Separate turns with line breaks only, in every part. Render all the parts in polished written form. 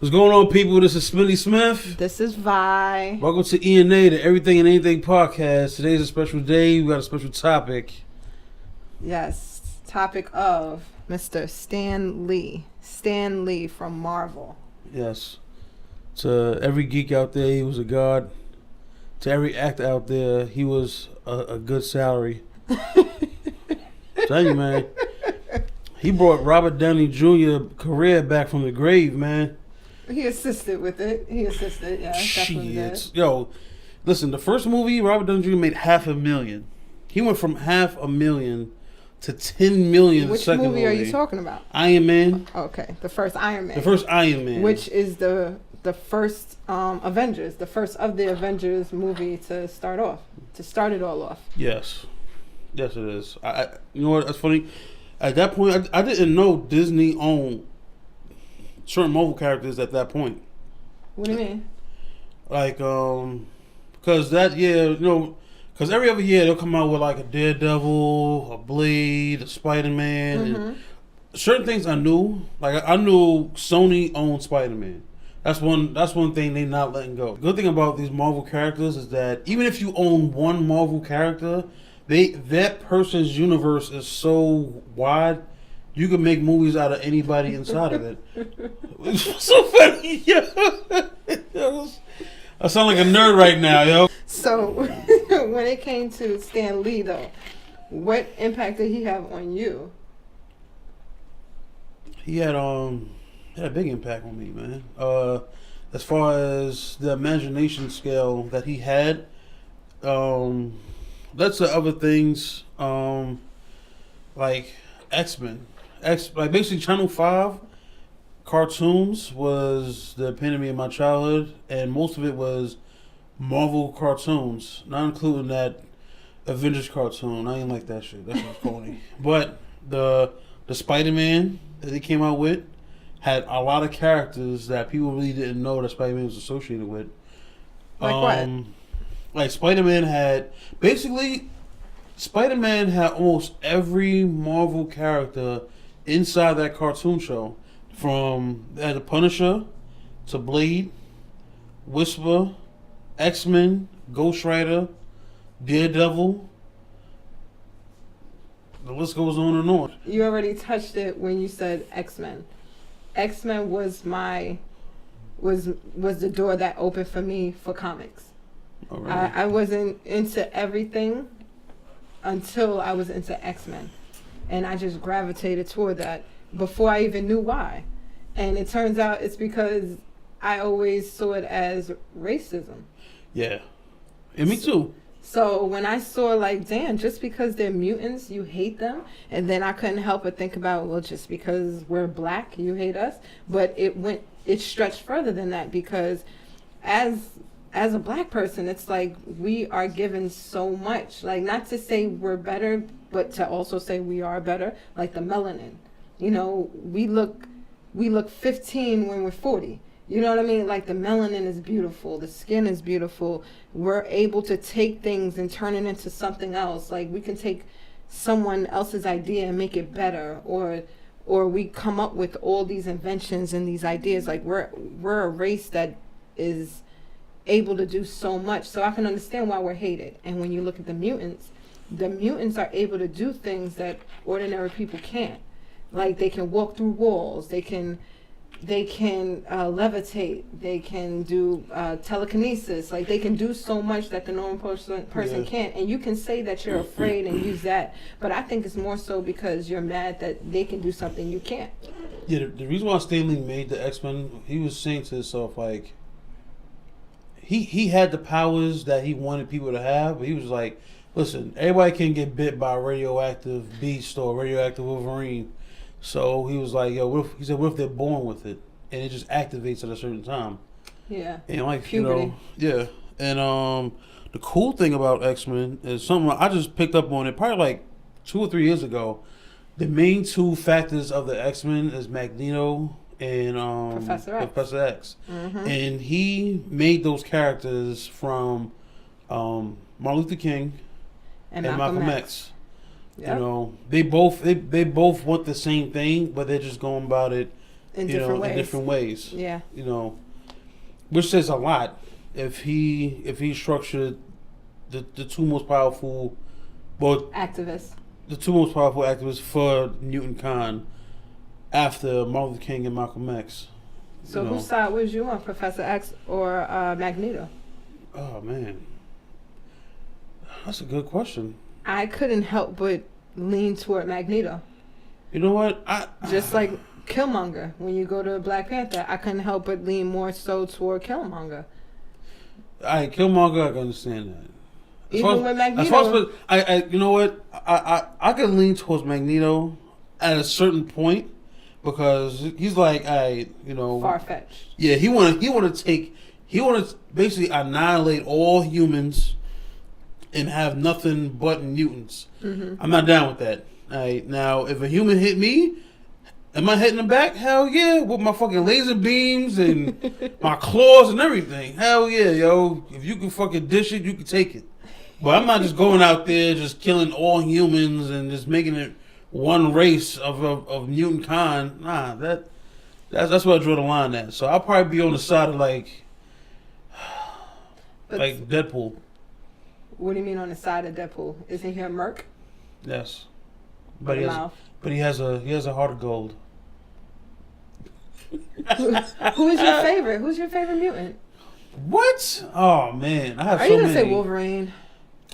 What's going on, people? This is Smitty Smith.
This is Vi.
Welcome to E&A, the Everything and Anything podcast. Today's a special day. We got a special topic.
Yes, topic of Mr. Stan Lee. Stan Lee from Marvel.
Yes. To every geek out there, he was a god. To every actor out there, he was a good salary. Tell you, man. He brought Robert Downey Jr. career back from the grave, man.
He assisted with it. Yeah, definitely did.
Shit. Yo, listen, the first movie, Robert Downey Jr. made $500,000. He went from $500,000 to $10 million.
Which
the second
movie are you talking about?
Iron Man.
Okay, the first Iron Man.
The first Iron Man.
Which is the first Avengers, the first of the Avengers movie to start it all off.
Yes. Yes, it is. You know what? That's funny. At that point, I didn't know Disney owned certain Marvel characters at that point.
What do you mean?
Like, because that year, because every other year they'll come out with like a Daredevil, a Blade, a Spider-Man, and certain things I knew. Like I knew Sony owned Spider-Man. That's one thing they not letting go. Good thing about these Marvel characters is that even if you own one Marvel character, that person's universe is so wide. You can make movies out of anybody inside of it. It's so funny, yo. I sound like a nerd right now, yo.
So, when it came to Stan Lee, though, what impact did he have on you?
He had a big impact on me, man. As far as the imagination scale that he had, that's the other things, like X-Men. Like basically Channel 5 cartoons was the epitome of my childhood, and most of it was Marvel cartoons, not including that Avengers cartoon. I ain't like that shit. That shit was corny. But the Spider-Man that they came out with had a lot of characters that people really didn't know that Spider-Man was associated with.
Like what?
Like Spider-Man had almost every Marvel character inside that cartoon show, from the Punisher to Blade, Whisper, X-Men, Ghost Rider, Daredevil. The list goes on and on.
You already touched it when you said X-Men. X-Men was the door that opened for me for comics.
Oh, really?
I wasn't into everything until I was into X-Men. And I just gravitated toward that before I even knew why. And it turns out it's because I always saw it as racism.
Yeah. And me too.
So when I saw like, damn, just because they're mutants, you hate them. And then I couldn't help but think about, well, just because we're black, you hate us. But it stretched further than that, because as a black person, it's like we are given so much. Like, not to say we're better, but to also say we are better. Like the melanin, we look 15 when we're 40. You know what I mean? Like the melanin is beautiful, the skin is beautiful. We're able to take things and turn it into something else. Like we can take someone else's idea and make it better, or we come up with all these inventions and these ideas. Like we're a race that is able to do so much. So I can understand why we're hated. And when you look at the mutants are able to do things that ordinary people can't. Like they can walk through walls, they can levitate, they can do telekinesis. Like they can do so much that the normal person can't. And you can say that you're afraid and use that, but I think it's more so because you're mad that they can do something you can't.
Yeah, the reason why Stan Lee made the X-Men, he was saying to himself, like, he had the powers that he wanted people to have, but he was like, listen, everybody can get bit by a radioactive beast or a radioactive Wolverine. So he was like, yo, what if they're born with it and it just activates at a certain time?
Yeah.
And like,
puberty.
Yeah. And the cool thing about X-Men is something I just picked up on it probably like 2 or 3 years ago. The main two factors of the X-Men is Magneto and Professor X.
Mm-hmm.
And he made those characters from Martin Luther King and Malcolm X.
Yep.
They both want the same thing, but they're just going about it
in
you
different
know,
ways.
in different ways.
Yeah.
You know, which says a lot. If he structured the two most powerful, well,
Activists.
the two most powerful activists for Newton Khan after Martin Luther King and Malcolm X.
So
you know.
whose side was you on, Professor X or Magneto?
Oh man, that's a good question.
I couldn't help but lean toward Magneto.
You know what?
Just like Killmonger, when you go to Black Panther, I couldn't help but lean more so toward Killmonger.
Killmonger, I can understand that.
Even with Magneto.
You know what? I can lean towards Magneto at a certain point because he's like,
far-fetched.
Yeah, he want to basically annihilate all humans and have nothing but mutants.
Mm-hmm.
I'm not down with that. All right, now if a human hit me, am I hitting them back? Hell yeah, with my fucking laser beams and my claws and everything. Hell yeah, yo. If you can fucking dish it, you can take it. But I'm not just going out there just killing all humans and just making it one race of mutant Khan. Nah, that's where I draw the line at. So I'll probably be on the side of like Deadpool.
What do you mean on the side of Deadpool? Isn't he a merc?
Yes,
But
he has a heart of gold.
Who is your favorite? Who's your favorite mutant?
What? Oh man, I have
Are
so
you gonna
many.
say Wolverine?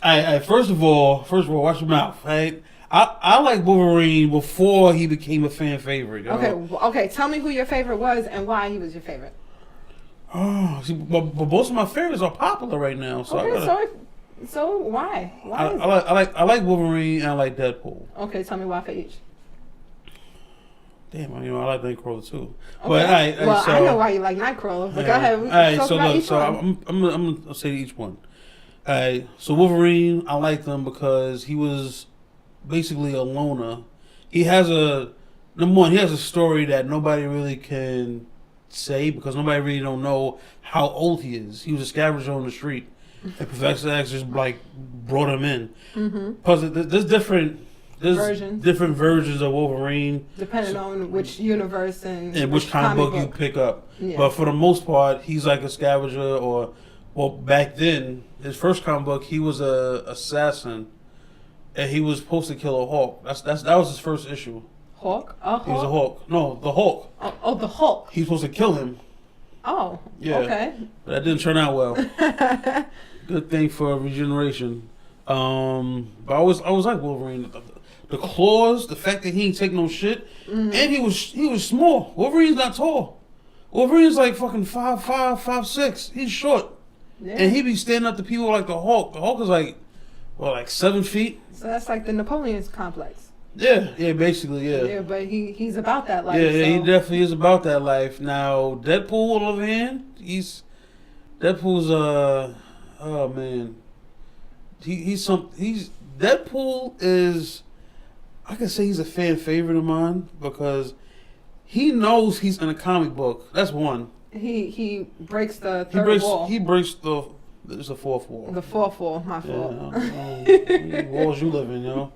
I first of all, watch your mouth. Right? I like Wolverine before he became a fan favorite. Yo.
Okay. Tell me who your favorite was and why he was your favorite.
Oh, see, but most of my favorites are popular right now. So
So why?
I like Wolverine and I like Deadpool.
Okay, tell me why for each.
Damn, I like Nightcrawler too.
Okay.
But
I know why you like Nightcrawler. But go ahead.
I'm gonna say each one. Alright, so Wolverine, I like them because he was basically a loner. He has number one, he has a story that nobody really can say because nobody really don't know how old he is. He was a scavenger on the street. And Professor X just like brought him in.
Mm-hmm.
Plus, there's different versions of Wolverine,
depending on which universe and
which comic book you pick up.
Yeah.
But for the most part, he's like a scavenger back then, his first comic book, he was a assassin, and he was supposed to kill a Hulk. That was his first issue.
Hulk?
He was a Hulk. No, the Hulk.
Oh, the Hulk.
He was supposed to kill him.
Oh,
yeah.
Okay.
But that didn't turn out well. Good thing for regeneration. But I was like Wolverine. The claws, the fact that he ain't take no shit, and he was small. Wolverine's not tall. Wolverine's like fucking 5'5", 5'6". He's short. Yeah. And he be standing up to people like the Hulk. The Hulk is like 7 feet.
So that's like the Napoleon's complex.
Yeah, basically, yeah.
Yeah, but he's about that life.
Yeah, he definitely is about that life. Now, Deadpool, on the other hand, Deadpool's oh man, Deadpool is, I can say he's a fan favorite of mine because he knows he's in a comic book. That's one.
He breaks the third wall.
He breaks it's the fourth wall.
The fourth wall, my fault.
How walls you live in, yo?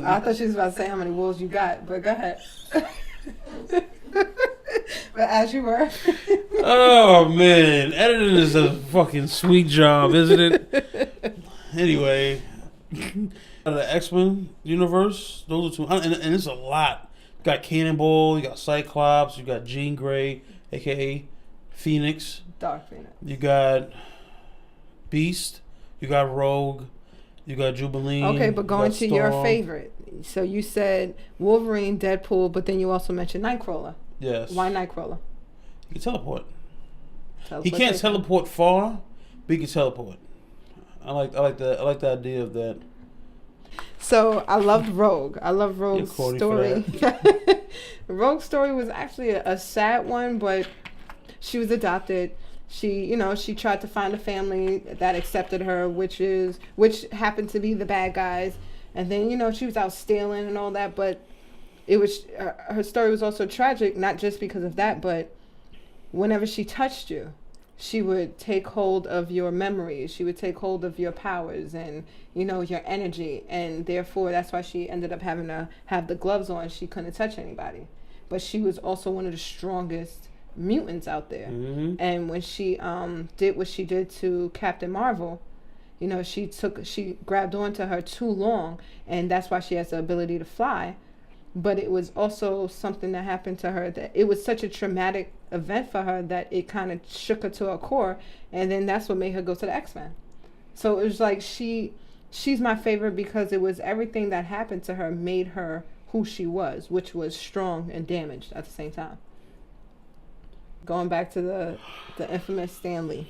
I thought she was about to say how many walls you got, but go ahead. But as you were.
Oh man, editing is a fucking sweet job, isn't it? Anyway, the X-Men universe, those are two, and it's a lot. You got Cannonball, you got Cyclops, you got Jean Grey, aka Phoenix.
Dark Phoenix.
You got Beast, you got Rogue, you got Jubilee.
Okay, but going to your favorite. So you said Wolverine, Deadpool, but then you also mentioned Nightcrawler.
Yes.
Why Nightcrawler?
He can teleport. He can't teleport far, but he can teleport. I like the idea of that.
So I loved Rogue. I love Rogue's story. Rogue's story was actually a sad one, but she was adopted. She tried to find a family that accepted her, which happened to be the bad guys. And then, she was out stealing and all that, but her story was also tragic, not just because of that, but whenever she touched you, she would take hold of your memories. She would take hold of your powers and, your energy. And therefore, that's why she ended up having to have the gloves on. She couldn't touch anybody. but she was also one of the strongest mutants out there.
Mm-hmm.
And when she did what she did to Captain Marvel, you know, she grabbed onto her too long, and that's why she has the ability to fly. But it was also something that happened to her that it was such a traumatic event for her that it kind of shook her to her core, and then that's what made her go to the X-Men. So it was like she's my favorite because it was everything that happened to her made her who she was, which was strong and damaged at the same time. Going back to the infamous Stan Lee.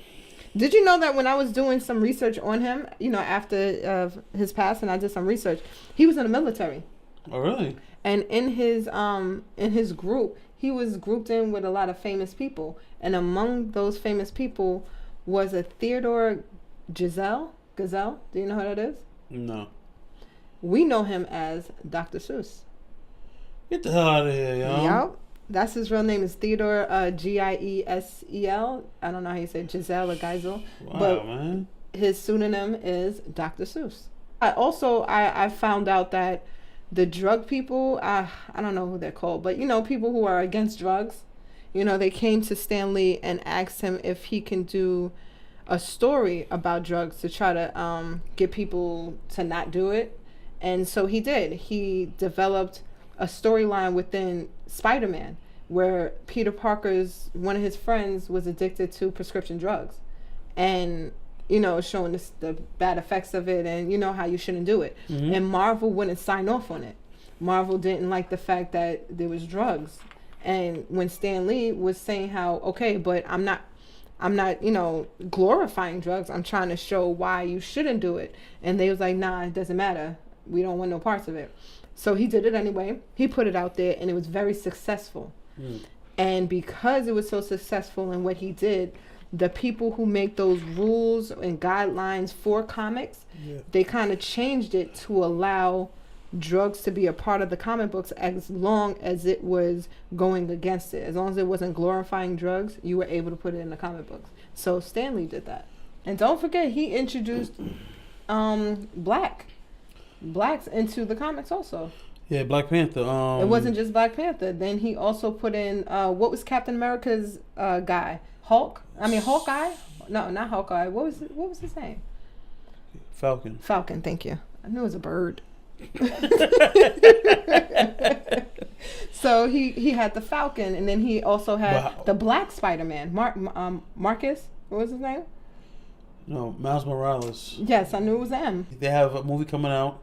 Did you know that when I was doing some research on him, you know, after his passing, I did some research. He was in the military.
Oh, really?
And in his group, he was grouped in with a lot of famous people. And among those famous people was a Theodore Gazelle. Do you know who that is?
No.
We know him as Dr. Seuss.
Get the hell out of here, yo.
Yep. That's his real name is Theodore Giesel. I don't know how you say Giselle or Geisel.
Wow,
but
man.
his pseudonym is Dr. Seuss. I found out that the drug people, I don't know who they're called, but you know, people who are against drugs, you know, they came to Stan Lee and asked him if he can do a story about drugs to try to get people to not do it. And so he did. He developed a storyline within Spider-Man where Peter Parker's, one of his friends was addicted to prescription drugs. And, you know, showing the bad effects of it and, you know, how you shouldn't do it. Mm-hmm. And Marvel wouldn't sign off on it. Marvel didn't like the fact that there was drugs. And when Stan Lee was saying how, okay, but I'm not, you know, glorifying drugs. I'm trying to show why you shouldn't do it. And they was like, nah, it doesn't matter. We don't want no parts of it. So he did it anyway. He put it out there and it was very successful. Mm. And because it was so successful in what he did, the people who make those rules and guidelines for comics, they kind of changed it to allow drugs to be a part of the comic books as long as it was going against it. As long as it wasn't glorifying drugs, you were able to put it in the comic books. So Stan Lee did that. And don't forget, he introduced blacks into the comics also.
Yeah, Black Panther.
It wasn't just Black Panther. Then he also put in, what was Captain America's guy? Hawkeye? No, not Hawkeye. What was his name?
Falcon.
Falcon, thank you. I knew it was a bird. So he had the Falcon, and then he also had the Black Spider-Man, Marcus. What was his name?
No, Miles Morales.
Yes, I knew it was him.
They have a movie coming out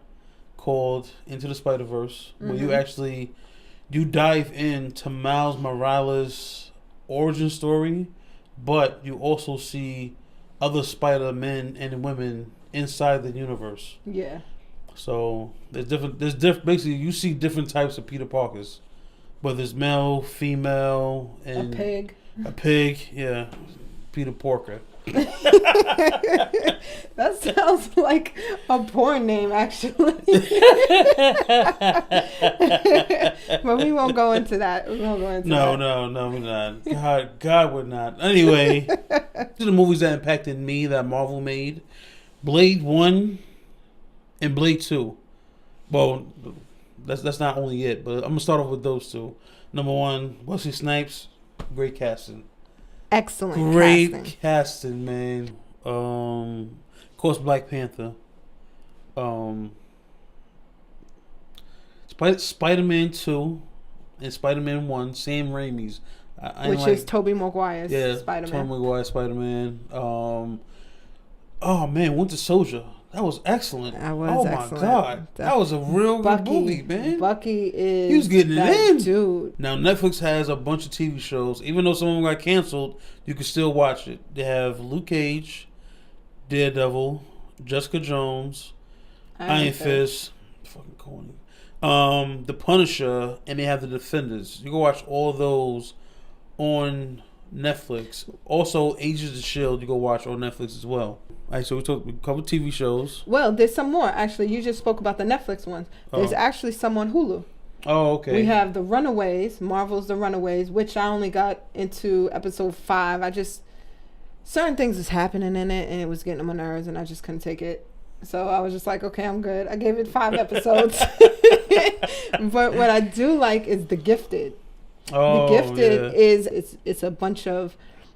called Into the Spider-Verse, where you dive into Miles Morales' origin story, but you also see other Spider-Men and women inside the universe. Yeah. So there's different. Basically, you see different types of Peter Parkers, whether it's male, female, and a pig. Yeah, Peter Porker.
That sounds like a porn name, actually. But we won't go into that.
No, we're not. God would not. Anyway, to the movies that impacted me that Marvel made: Blade 1 and Blade 2. Well, that's not only it, but I'm gonna start off with those two. Number 1, Wesley Snipes, great casting.
Excellent
Great casting, man. Of course, Black Panther. Spider-Man 2 and Spider-Man 1, Sam Raimi's.
Which is Tobey Maguire's Spider-Man.
Tobey Maguire's Spider-Man. Oh, man, Winter Soldier. That was excellent.
My
God. That was a real good movie, man.
Bucky is...
He was getting it in.
Dude.
Now, Netflix has a bunch of TV shows. Even though some of them got canceled, you can still watch it. They have Luke Cage, Daredevil, Jessica Jones, Iron Fist, fucking corny, The Punisher, and they have The Defenders. You can watch all those on Netflix. Also, Agents of S.H.I.E.L.D. you go watch on Netflix as well. All right, so we covered TV shows.
Well, there's some more, actually. You just spoke about the Netflix ones. There's actually some on Hulu.
Oh, okay.
We have The Runaways, Marvel's The Runaways, which I only got into episode 5. Certain things is happening in it, and it was getting on my nerves, and I just couldn't take it. So I was just like, okay, I'm good. I gave it 5 episodes. But what I do like is The Gifted.
Oh,
The Gifted
yeah.
is it's a bunch of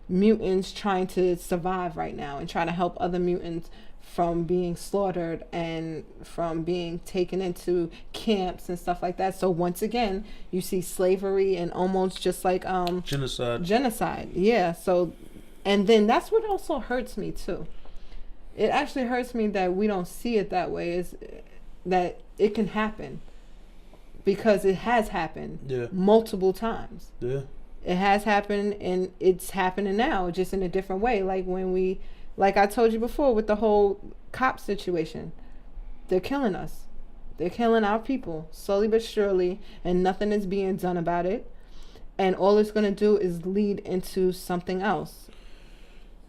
mutants trying to survive right now and trying to help other mutants from being slaughtered and from being taken into camps and stuff like that. So once again, you see slavery and almost just like
Genocide.
Yeah. So and then that's what also hurts me too. It actually hurts me that we don't see it that way, is that it can happen, because it has happened
Yeah.
multiple times.
Yeah.
It has happened, and it's happening now, just in a different way. Like I told you before with the whole cop situation, they're killing us. They're killing our people slowly but surely, and nothing is being done about it. And all it's going to do is lead into something else,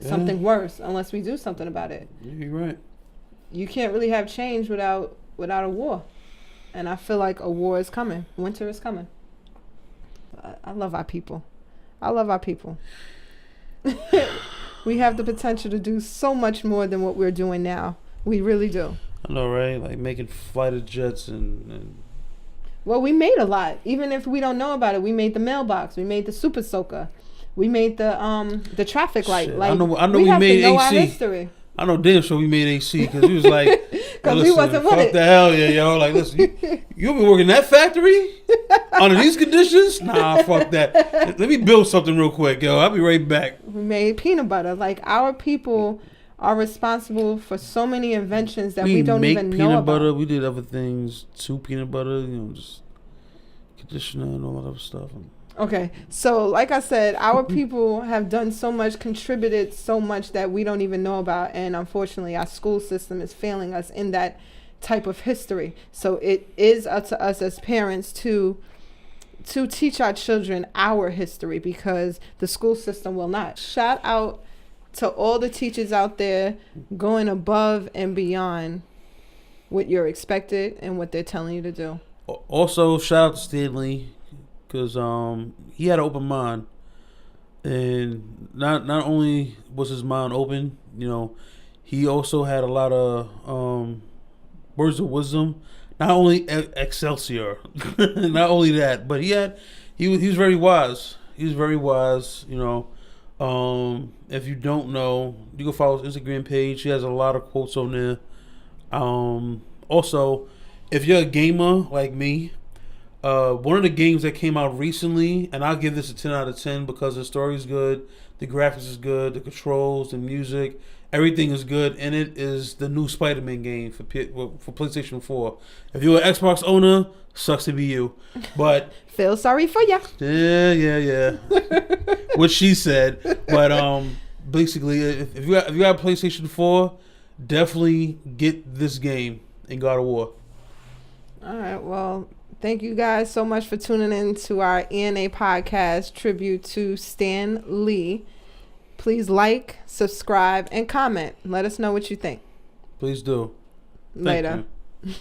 something worse, unless we do something about it.
Yeah, you're right.
You can't really have change without a war. And I feel like a war is coming. Winter is coming. I love our people. I love our people. We have the potential to do so much more than what we're doing now. We really do.
I know, right? Like making fighter jets and
Well, we made a lot. Even if we don't know about it, we made the mailbox. We made the super soaker. We made the traffic light.
Shit,
Like
I know
we
we
have
made
to know
AC.
our history.
I know damn sure we made AC because we was like,
Because we wasn't with
fuck
it.
the hell yeah, yo. Like, listen, you been working that factory under these conditions? Nah, fuck that. Let me build something real quick, yo. I'll be right back.
We made peanut butter. Like, our people are responsible for so many inventions that we don't even know
peanut
about.
butter. We did other things too. Peanut butter, just conditioner and all that other stuff.
Okay, so like I said, our people have done so much, contributed so much that we don't even know about, and unfortunately our school system is failing us in that type of history. So it is up to us as parents to teach our children our history, because the school system will not. Shout out to all the teachers out there going above and beyond what you're expected and what they're telling you to do.
Also, shout out to Stanley, because he had an open mind, and not only was his mind open, he also had a lot of words of wisdom. Not only Excelsior, not only that, but he was very wise. He was very wise. If you don't know, you can follow his Instagram page. He has a lot of quotes on there. Also, if you're a gamer like me, one of the games that came out recently, and I'll give this a 10 out of 10 because the story is good, the graphics is good, the controls, the music, everything is good in it, is the new Spider-Man game for PlayStation 4. If you're an Xbox owner, sucks to be you. But
Feel sorry for ya.
yeah. What she said. But basically, if you got a PlayStation 4, definitely get this game in God of War.
All right, well, thank you guys so much for tuning in to our ENA podcast tribute to Stan Lee. Please like, subscribe, and comment. Let us know what you think.
Please do. Thank
Later.
you.